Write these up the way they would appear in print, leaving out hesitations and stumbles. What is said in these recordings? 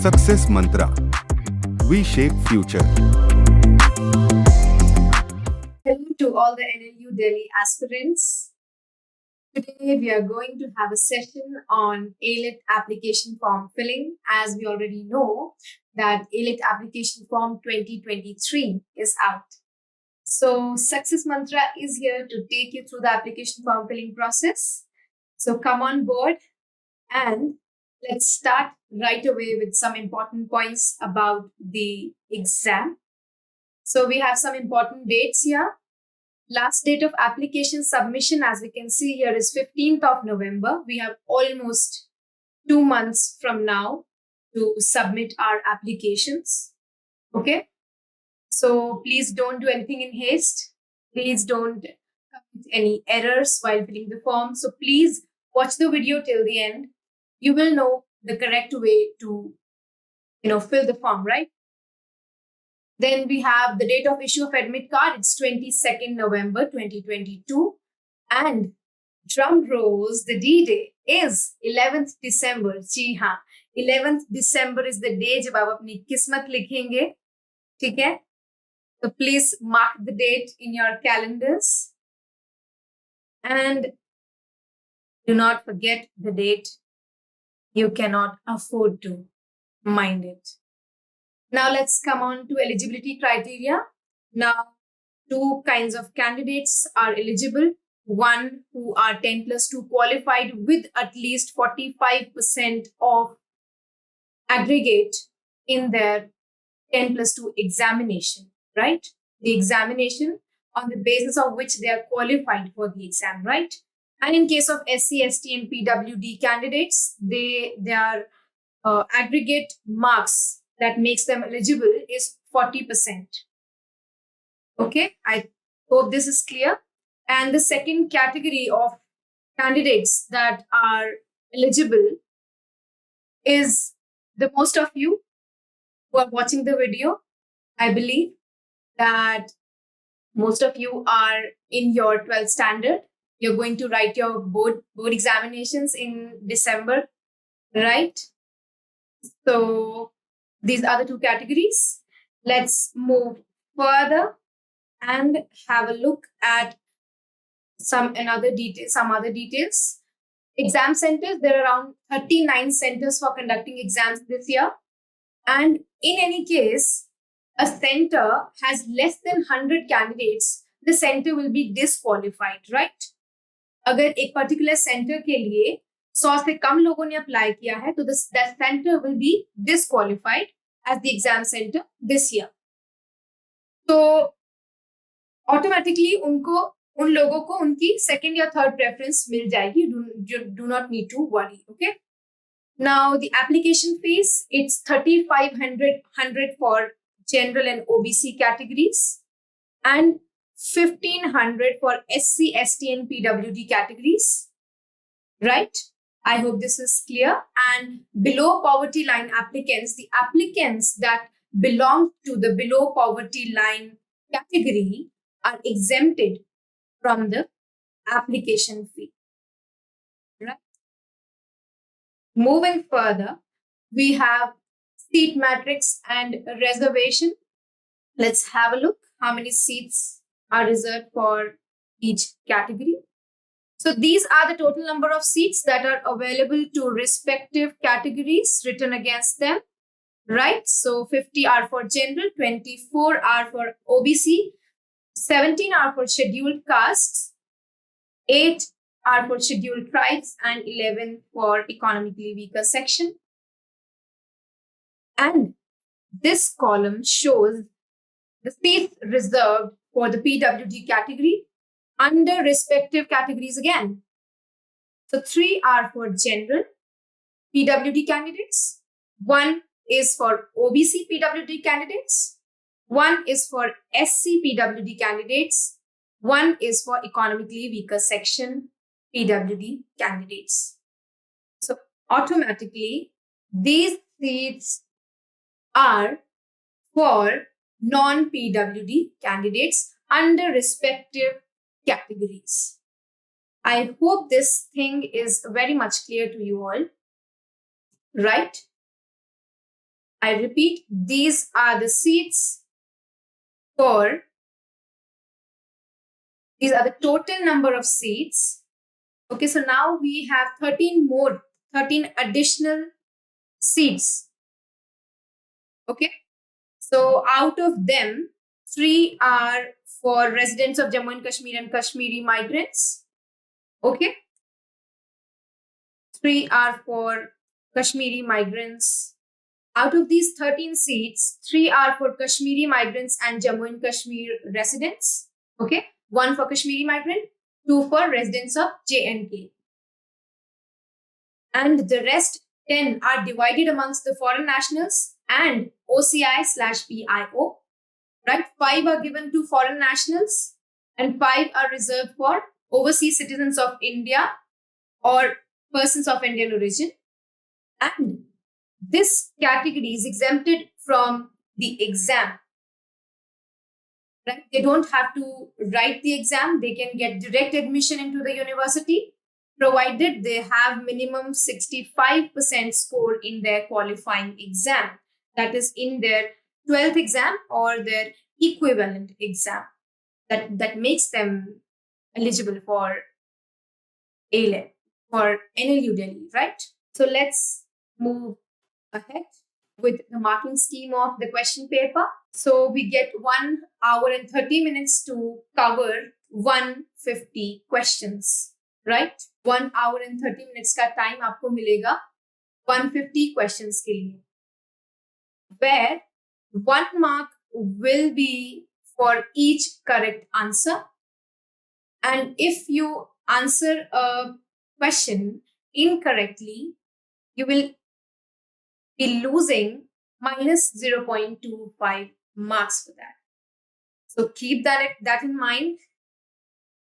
Success Mantra. We shape future. Hello to all the NLU Delhi aspirants. Today we are going to have a session on AILET application form filling. As we already know that AILET application form 2023 is out. So Success Mantra is here to take you through the application form filling process. So come on board and let's start right away with some important points about the exam. So we have some important dates here. Last date of application submission, as we can see here, is 15th of November. We have almost 2 months from now to submit our applications. Okay. So please don't do anything in haste. Please don't commit any errors while filling the form. So please watch the video till the end. You will know the correct way to, fill the form, right? Then we have the date of issue of admit card. It's 22nd November 2022. And drum rolls, the D-Day is 11th December. जी हाँ, 11th December is the day जब आप अपनी किस्मत लिखेंगे. ठीक है? So please mark the date in your calendars. And do not forget the date. You cannot afford to mind it. Now let's come on to eligibility criteria. Now, 2 kinds of candidates are eligible. One who are 10+2 qualified with at least 45% of aggregate in their 10+2 examination, right? The examination on the basis of which they are qualified for the exam, right? And in case of SC, ST and PWD candidates, their aggregate marks that makes them eligible is 40%. Okay, I hope this is clear. And the second category of candidates that are eligible is the most of you who are watching the video. I believe that most of you are in your 12th standard. You're going to write your board examinations in December, right? So these are the 2 categories. Let's move further and have a look at some other details. Exam centers, there are around 39 centers for conducting exams this year. And in any case, a center has less than 100 candidates, the center will be disqualified, right? अगर एक particular center के लिए 100 से कम लोगों ने apply किया है, तो that center will be disqualified as the exam center this year. So automatically उन लोगों को उनकी second या third preference मिल जाएगी. Do not need to worry. Okay. Now the application fees, it's 3,500 for general and OBC categories and 1,500 for SC, ST and PWD categories. Right? I hope this is clear. And below poverty line applicants, the applicants that belong to the below poverty line category are exempted from the application fee. Right? Moving further, we have seat matrix and reservation. Let's have a look how many seats are reserved for each category. So these are the total number of seats that are available to respective categories written against them, right? So 50 are for general, 24 are for OBC, 17 are for scheduled castes, 8 are for scheduled tribes, and 11 for economically weaker section. And this column shows the seats reserved for the PWD category under respective categories again. So 3 are for general PWD candidates, 1 is for OBC PWD candidates, 1 is for SC PWD candidates, 1 is for economically weaker section PWD candidates. So automatically these seats are for non-PWD candidates under respective categories. I hope this thing is very much clear to you all, right? I repeat, these are the seats for, these are the total number of seats. Okay, so now we have 13 additional seats. Okay, so out of them, 3 are for residents of Jammu and Kashmir and Kashmiri migrants. Okay, 3 are for Kashmiri migrants. Out of these 13 seats, 3 are for Kashmiri migrants and Jammu and Kashmir residents. Okay, 1 for Kashmiri migrant, 2 for residents of J&K. And the rest 10 are divided amongst the foreign nationals and OCI/PIO. Right? 5 are given to foreign nationals and 5 are reserved for overseas citizens of India or persons of Indian origin. And this category is exempted from the exam. Right? They don't have to write the exam. They can get direct admission into the university, provided they have minimum 65% score in their qualifying exam. That is in their 12th exam or their equivalent exam. That makes them eligible for AILET, for NLU Delhi, right? So let's move ahead with the marking scheme of the question paper. So we get 1 hour and 30 minutes to cover 150 questions, right? 1 hour and 30 minutes का time आपको मिलेगा 150 questions के लिए, where 1 mark will be for each correct answer. And if you answer a question incorrectly, you will be losing minus 0.25 marks for that. So keep that in mind,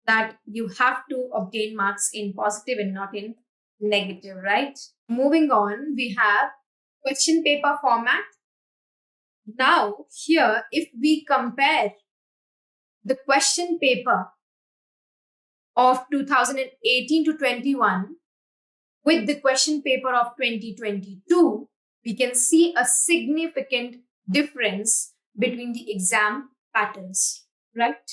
that you have to obtain marks in positive and not in negative, right? Moving on, we have question paper format. Now here, if we compare the question paper of 2018 to 21 with the question paper of 2022, we can see a significant difference between the exam patterns, right?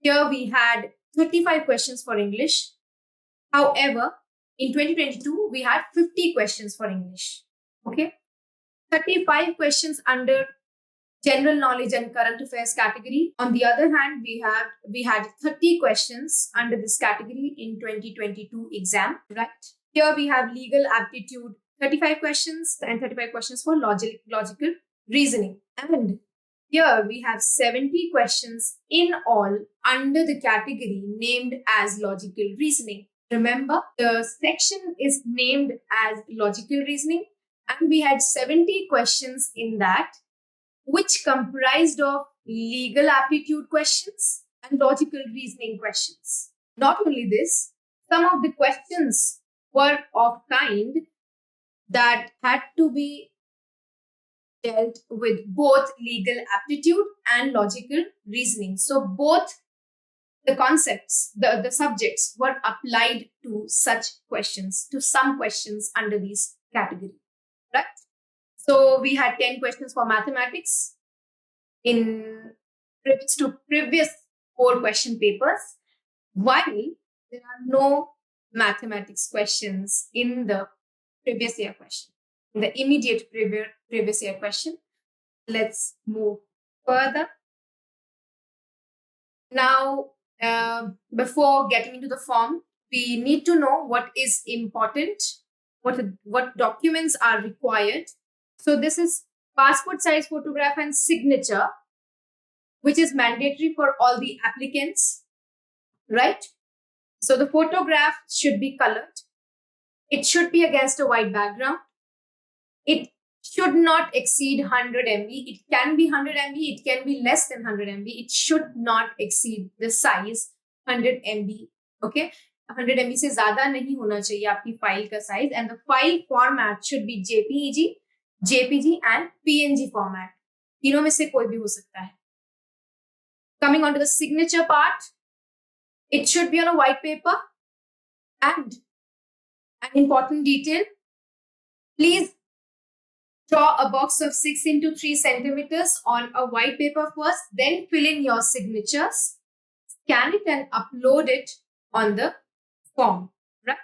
Here we had 35 questions for English. However, in 2022, we had 50 questions for English. Okay, 35 questions under general knowledge and current affairs category. On the other hand, we had 30 questions under this category in 2022 exam, right? Here we have legal aptitude 35 questions and 35 questions for logical reasoning. And here we have 70 questions in all under the category named as logical reasoning. Remember, the section is named as logical reasoning, and we had 70 questions in that, which comprised of legal aptitude questions and logical reasoning questions. Not only this, some of the questions were of kind that had to be dealt with both legal aptitude and logical reasoning. So both the concepts, the subjects were applied to such questions, to some questions under these categories, right? So we had 10 questions for mathematics in previous 4 question papers, while there are no mathematics questions in the previous year question, in the immediate previous year question. Let's move further. Now, before getting into the form, we need to know what is important, what documents are required. So this is passport size photograph and signature, which is mandatory for all the applicants, right? So the photograph should be colored. It should be against a white background. It should not exceed 100 MB. It can be 100 MB. It can be less than 100 MB. It should not exceed the size 100 MB. Okay, 100 MB से ज़्यादा नहीं होना चाहिए आपकी file का size, and the file format should be JPEG, JPG and PNG format. तीनों में से कोई भी हो सकता है. Coming on to the signature part, it should be on a white paper. And an important detail, please Draw a box of 6 into 3 centimeters on a white paper first, then fill in your signatures, scan it and upload it on the form, right?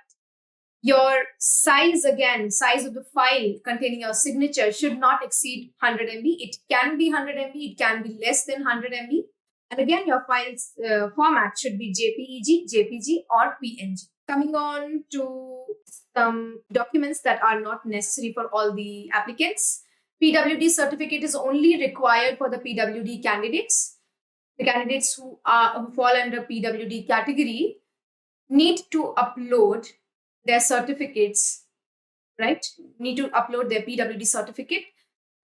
Your size, again, size of the file containing your signature should not exceed 100 MB. It can be 100 MB, it can be less than 100 MB. And again, your file's format should be JPEG, JPG or PNG. Coming on to some documents that are not necessary for all the applicants. PWD certificate is only required for the PWD candidates. The candidates who fall under PWD category need to upload their certificates, right? Need to upload their PWD certificate,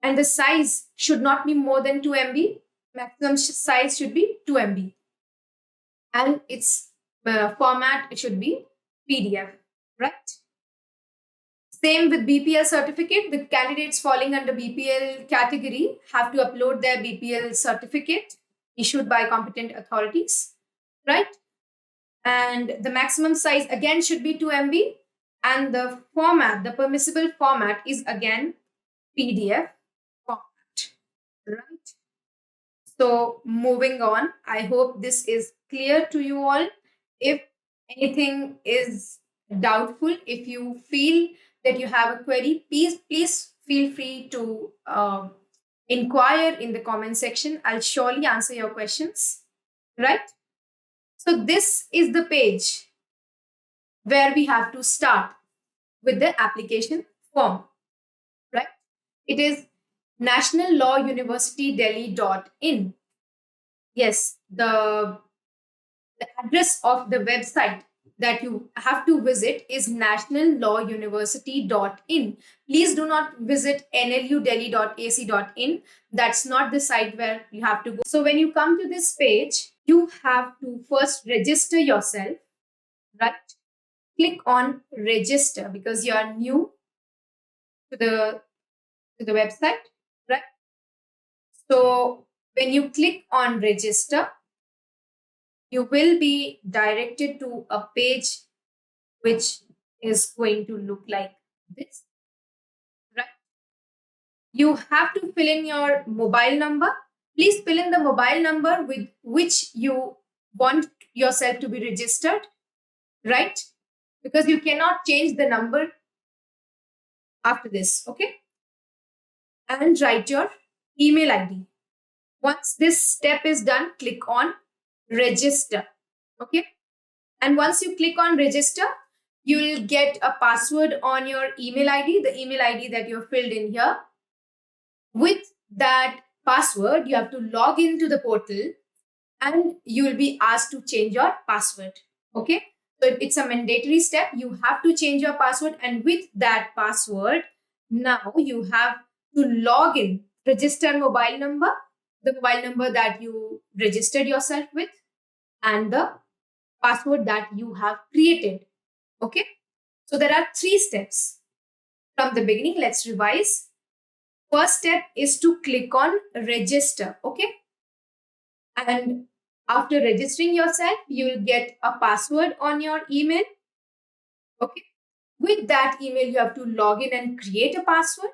and the size should not be more than 2 MB. Maximum size should be 2 MB, and its format, it should be PDF, right? Same with BPL certificate. The candidates falling under BPL category have to upload their BPL certificate issued by competent authorities, right? And the maximum size again should be 2 MB, and the format, the permissible format is again PDF format, right? So moving on, I hope this is clear to you all. If anything is doubtful, if you feel that you have a query, please feel free to inquire in the comment section. I'll surely answer your questions, right? So this is the page where we have to start with the application form, right? It is nationallawuniversitydelhi.in. Yes, the address of the website that you have to visit is nationallawuniversity.in. Please do not visit nludelhi.ac.in. That's not the site where you have to go. So when you come to this page, you have to first register yourself, right? Click on register because you are new to the website, right? So when you click on register, you will be directed to a page which is going to look like this, right? You have to fill in your mobile number. Please fill in the mobile number with which you want yourself to be registered, right? Because you cannot change the number after this, okay? And write your email ID. Once this step is done, click on register, okay? And once you click on register, you will get a password on your email ID, the email ID that you have filled in here. With that password, you have to log into the portal and you will be asked to change your password, okay? So it's a mandatory step. You have to change your password, and with that password, now you have to log in, register mobile number, the mobile number that you registered yourself with, and the password that you have created, okay? So there are 3 steps from the beginning. Let's revise. First step is to click on register, okay? And after registering yourself, you will get a password on your email, okay? With that email, you have to log in and create a password.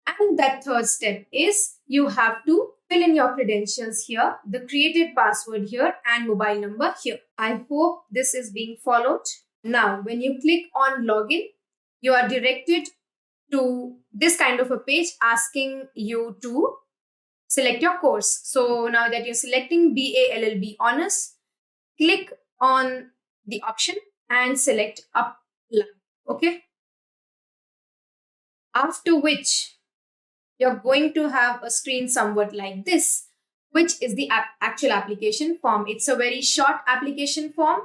And that third step is you have to fill in your credentials here, the created password here and mobile number here. I hope this is being followed. Now, when you click on login, you are directed to this kind of a page asking you to select your course. So now that you're selecting BA LLB Honors, click on the option and select apply, okay? After which, you're going to have a screen somewhat like this, which is the actual application form. It's a very short application form,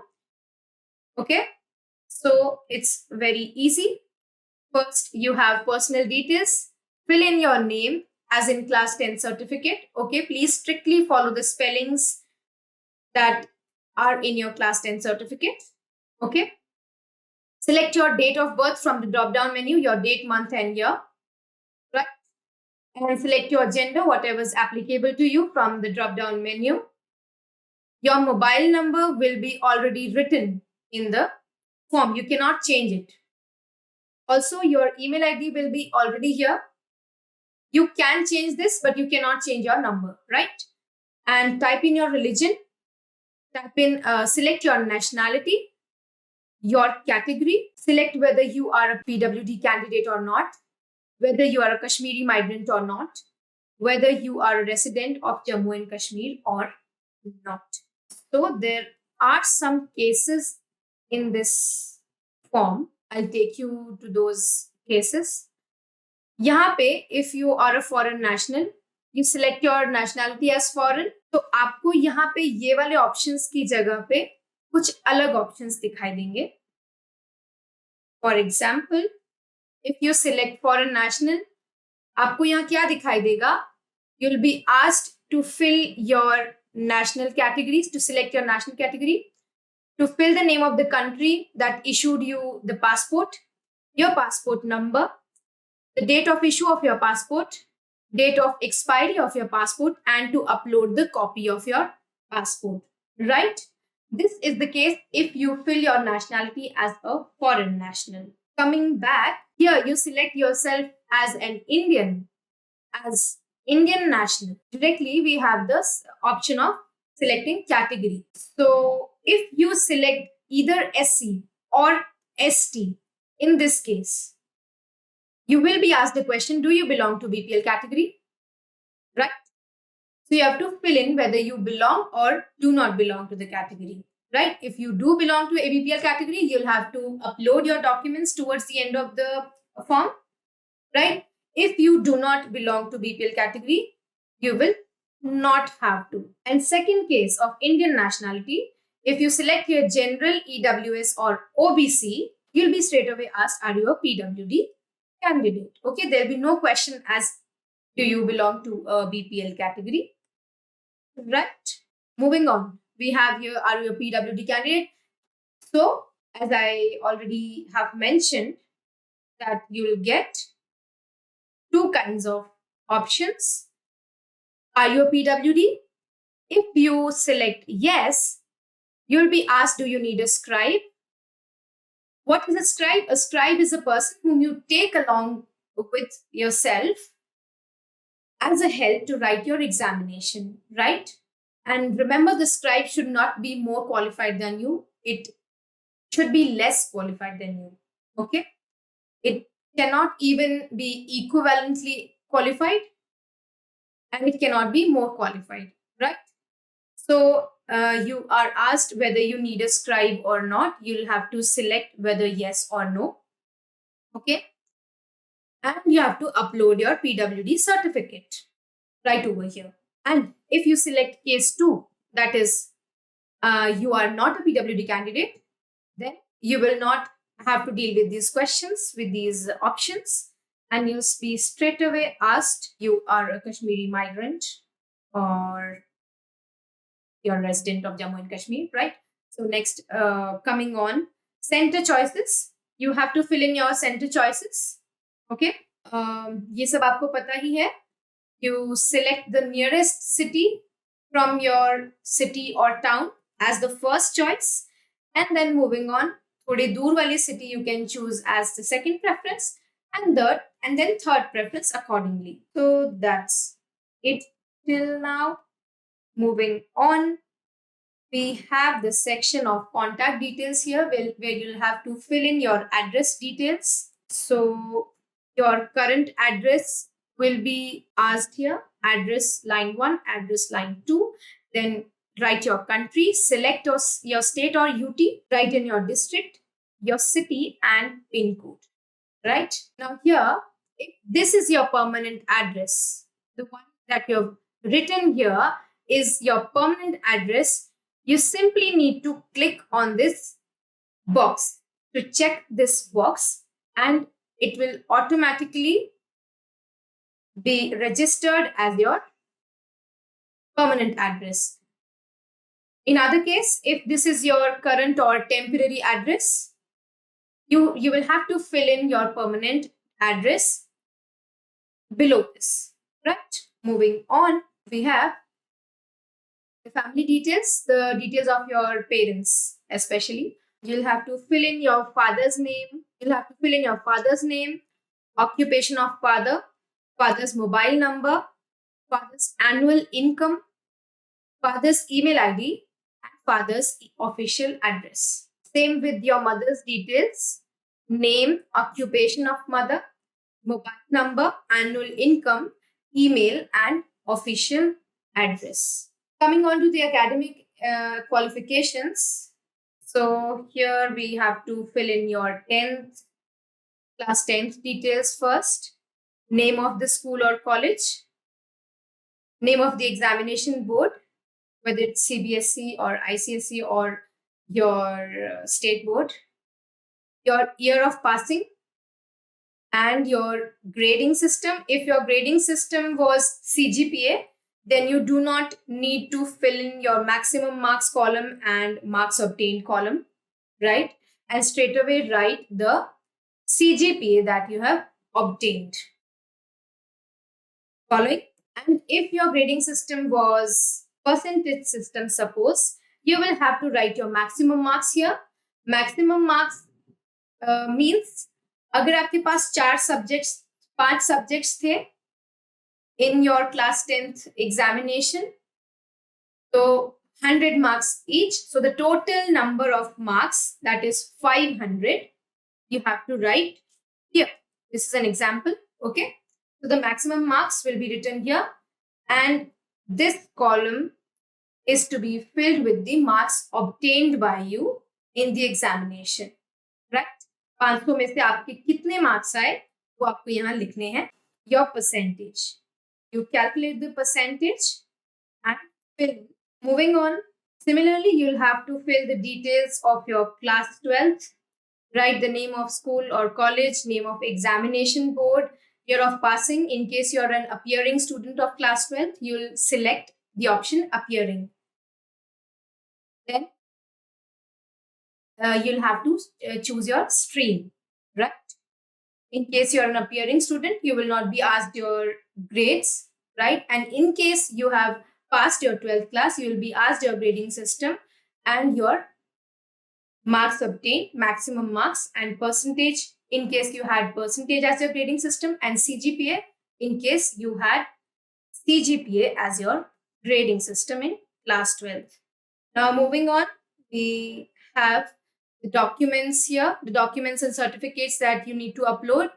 okay? So it's very easy. First, you have personal details. Fill in your name as in class 10 certificate, okay? Please strictly follow the spellings that are in your class 10 certificate, okay? Select your date of birth from the drop-down menu, your date, month, and year, right? And select your gender, whatever is applicable to you from the drop-down menu. Your mobile number will be already written in the form. You cannot change it. Also, your email ID will be already here. You can change this, but you cannot change your number, right? And type in your religion, select your nationality, your category, select whether you are a PWD candidate or not, whether you are a Kashmiri migrant or not, whether you are a resident of Jammu and Kashmir or not. So there are some cases in this form. I'll take you to those cases. यहाँ पे if you are a foreign national, you select your nationality as foreign. तो आपको यहाँ पे ये वाले options की जगह पे कुछ अलग options दिखाई देंगे. For example, if you select foreign national, आपको यहाँ क्या दिखाई देगा? You'll be asked to fill your national categories, to select your national category, to fill the name of the country that issued you the passport, your passport number, the date of issue of your passport, date of expiry of your passport, and to upload the copy of your passport, right? This is the case if you fill your nationality as a foreign national. Coming back, here you select yourself as an Indian, as Indian national. Directly, we have this option of selecting category. So if you select either SC or ST, in this case, you will be asked the question, do you belong to BPL category? Right? So you have to fill in whether you belong or do not belong to the category. Right? If you do belong to a BPL category, you'll have to upload your documents towards the end of the form. Right? If you do not belong to BPL category, you will not have to. And second case of Indian nationality, if you select your general, EWS or OBC, you'll be straight away asked, are you a PWD candidate? Okay, there'll be no question as do you belong to a BPL category? Right? Moving on, we have here, are you a PWD candidate? So, as I already have mentioned, that you'll get two kinds of options. Are you a PWD? If you select yes, you'll be asked, do you need a scribe? What is a scribe? A scribe is a person whom you take along with yourself as a help to write your examination, right? And remember, the scribe should not be more qualified than you. It should be less qualified than you, okay? It cannot even be equivalently qualified, and it cannot be more qualified, right? So you are asked whether you need a scribe or not. You'll have to select whether yes or no, okay? And you have to upload your PWD certificate right over here. And if you select case 2, that is, you are not a PWD candidate, then you will not have to deal with these questions, with these options, and you'll be straight away asked, you are a Kashmiri migrant or you're a resident of Jammu and Kashmir, right? So next, coming on, center choices. You have to fill in your center choices, okay? ये सब आपको पता ही है. You select the nearest city from your city or town as the first choice, and then moving on, थोड़े दूर वाली city you can choose as the second preference, and then third preference accordingly. So that's it till now. Moving on, we have the section of contact details here where you'll have to fill in your address details. So your current address will be asked here, address line 1, address line 2, then write your country, select your state or UT, write in your district, your city and PIN code, right? Now here, if this is your permanent address, the one that you've written here is your permanent address, you simply need to click on this box to check this box, and it will automatically be registered as your permanent address. In other case, if this is your current or temporary address, you will have to fill in your permanent address below this, right? Moving on, we have the family details, the details of your parents especially. You'll have to fill in your father's name. You'll have to fill in your father's name, occupation of father, father's mobile number, father's annual income, father's email ID, and father's official address. Same with your mother's details, name, occupation of mother, mobile number, annual income, email, and official address. Coming on to the academic qualifications. So here we have to fill in your 10th, class 10th details first, name of the school or college, name of the examination board, whether it's CBSE or ICSE or your state board, your year of passing, and your grading system. If your grading system was CGPA, then you do not need to fill in your maximum marks column and marks obtained column, right? And straight away write the CGPA that you have obtained. Following. And if your grading system was percentage system, suppose, you will have to write your maximum marks here. Maximum marks means अगर आपके पास 5 subjects थे in your class 10th examination, so 100 marks each. So the total number of marks, that is 500, you have to write here. This is an example, okay? So the maximum marks will be written here, and this column is to be filled with the marks obtained by you in the examination, right? 500 में से आपके कितने marks आए वो आपको यहाँ लिखने हैं. Your percentage. You calculate the percentage and fill. Moving on. Similarly, you'll have to fill the details of your class 12th. Write the name of school or college, name of examination board, year of passing. In case you're an appearing student of class 12th, you'll select the option appearing. Then you'll have to choose your stream, right? In case you're an appearing student, you will not be asked your grades, right? And in case you have passed your 12th class, you will be asked your grading system and your marks obtained, maximum marks, and percentage in case you had percentage as your grading system, and CGPA in case you had CGPA as your grading system in class 12th. Now moving on, we have the documents here, the documents and certificates that you need to upload.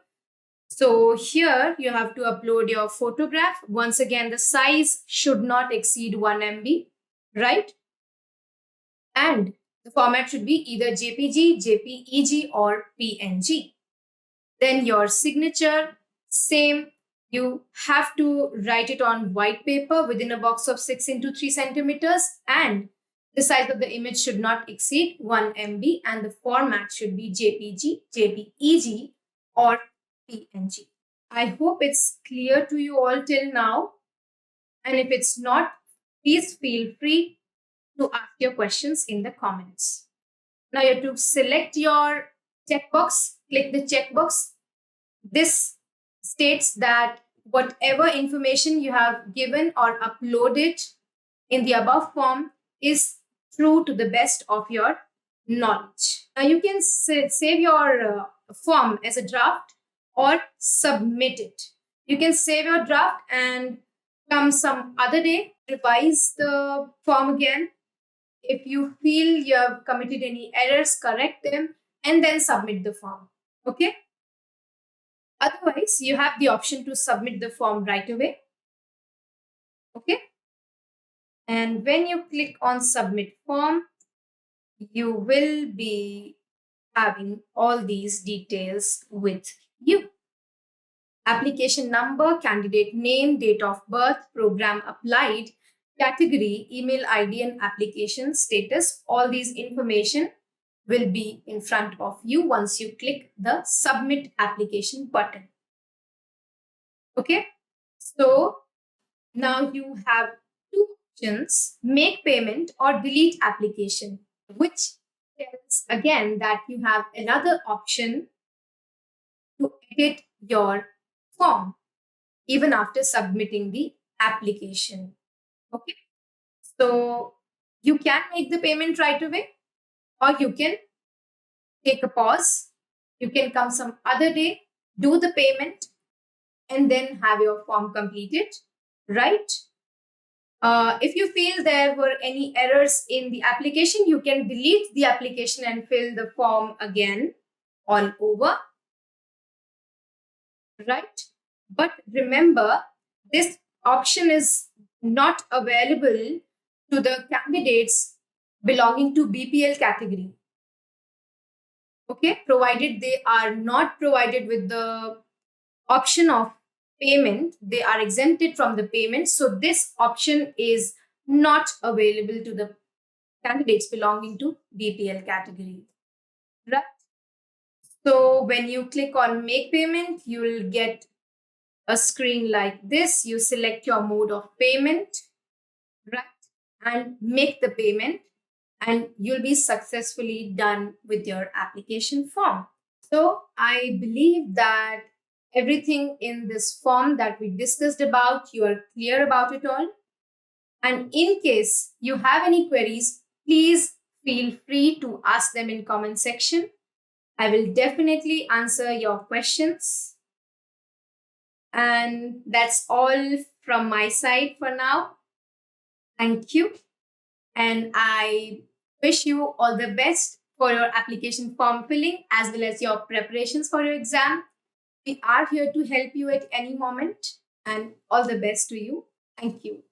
So here you have to upload your photograph. Once again, the size should not exceed 1 MB, right? And the format should be either JPG, JPEG, or PNG. Then your signature, same. You have to write it on white paper within a box of 6 into 3 centimeters, and the size of the image should not exceed 1 MB, and the format should be JPG, JPEG, or PNG. I hope it's clear to you all till now. And if it's not, please feel free to ask your questions in the comments. Now you have to select your checkbox, click the checkbox. This states that whatever information you have given or uploaded in the above form is true to the best of your knowledge. Now you can save your form as a draft or submit it. You can save your draft and come some other day, revise the form again. If you feel you have committed any errors, correct them and then submit the form. Okay? Otherwise, you have the option to submit the form right away. Okay? And when you click on submit form, you will be having all these details with you. Application number, candidate name, date of birth, program applied, category, email ID, and application status. All these information will be in front of you once you click the submit application button. Okay, so now you have two options: make payment or delete application, which tells again that you have another option to edit your form even after submitting the application. Okay, so you can make the payment right away, or you can take a pause. You can come some other day, do the payment, and then have your form completed, right? If you feel there were any errors in the application, you can delete the application and fill the form again all over, right? But remember, this option is not available to the candidates belonging to BPL category. Okay, provided they are not provided with the option of payment, they are exempted from the payment. So this option is not available to the candidates belonging to BPL category, right? So when you click on make payment, you will get a screen like this. You select your mode of payment, right? And make the payment, and you'll be successfully done with your application form. So I believe that everything in this form that we discussed about, you are clear about it all. And in case you have any queries, please feel free to ask them in comment section. I will definitely answer your questions. And that's all from my side for now. Thank you. And I wish you all the best for your application form filling as well as your preparations for your exam. We are here to help you at any moment, and all the best to you. Thank you.